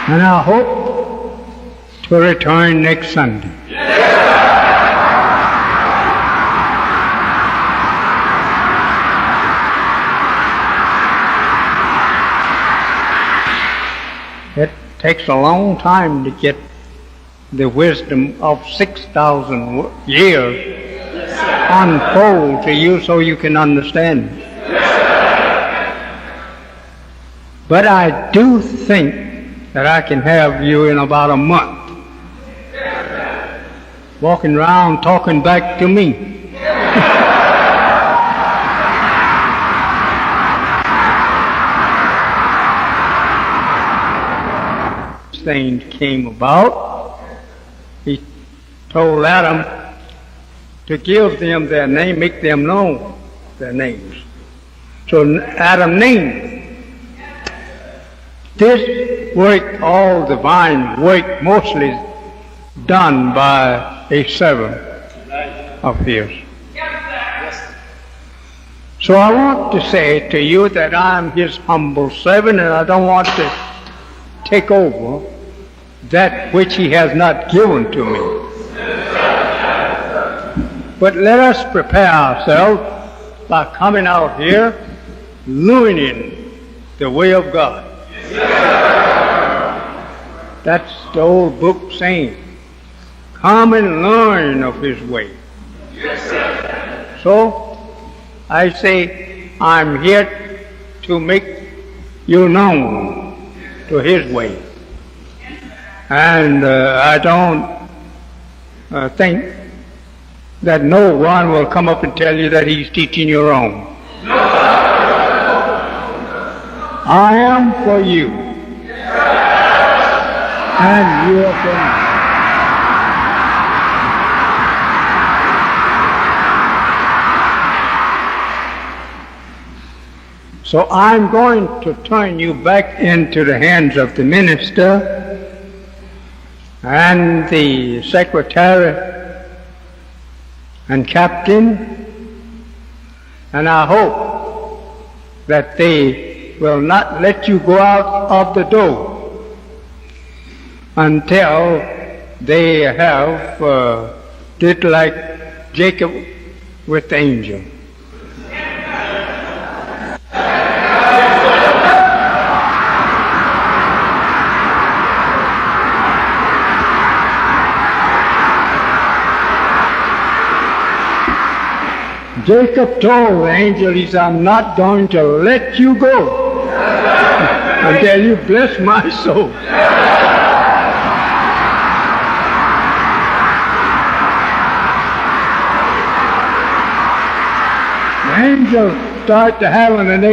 And I hope to return next Sunday. It takes a long time to get the wisdom of 6,000 years unfold to you so you can understand it. But I do think that I can have you in about a month walking around talking back to me. Things came about. He told Adam to give them their name, make them know their names. So Adam named them. This work, all divine work, mostly done by a servant of his. So I want to say to you that I'm his humble servant, and I don't want to take over that which he has not given to me. But let us prepare ourselves by coming out here learning the way of God. That's the old book saying, come and learn of his way. So I say, I'm here to make you known to his way. And I don't think that no one will come up and tell you that he's teaching you wrong. I am for you. And you are for me. So I'm going to turn you back into the hands of the minister and the secretary and captain, and I hope that they will not let you go out of the door until they have did like Jacob with the angel. Jacob told the angel, he said, I'm not going to let you go until you bless my soul. The angel started to have an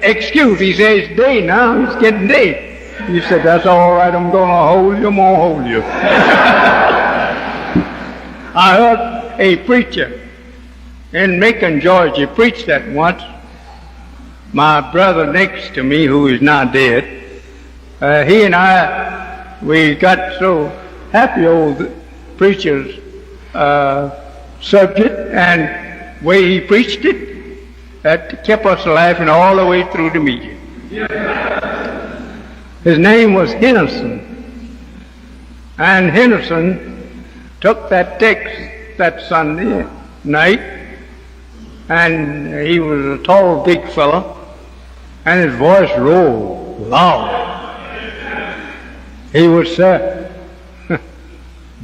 excuse. He said, it's day now, it's getting day. He said, that's all right, I'm going to hold you, I'm going to hold you. I heard a preacher in Macon, Georgia, preached that once. My brother next to me, who is now dead, he and I, we got so happy over the preacher's subject and way he preached it, that kept us laughing all the way through the meeting. His name was Henderson. And Henderson took that text that Sunday night, and he was a tall, big fellow, and his voice rolled loud. He would say,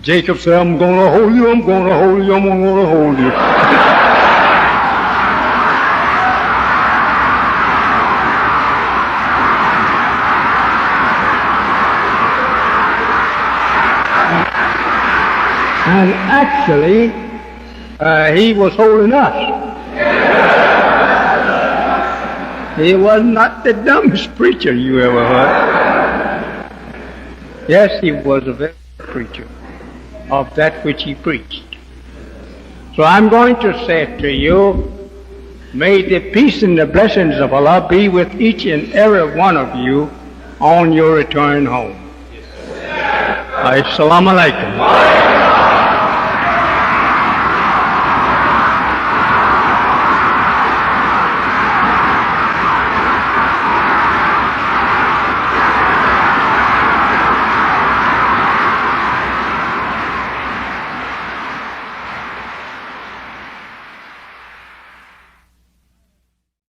Jacob said, I'm going to hold you, I'm going to hold you, I'm going to hold you. And actually, he was holding us. He was not the dumbest preacher you ever heard. Yes, he was a very good preacher of that which he preached. So I'm going to say to you, may the peace and the blessings of Allah be with each and every one of you on your return home. Assalamu alaikum.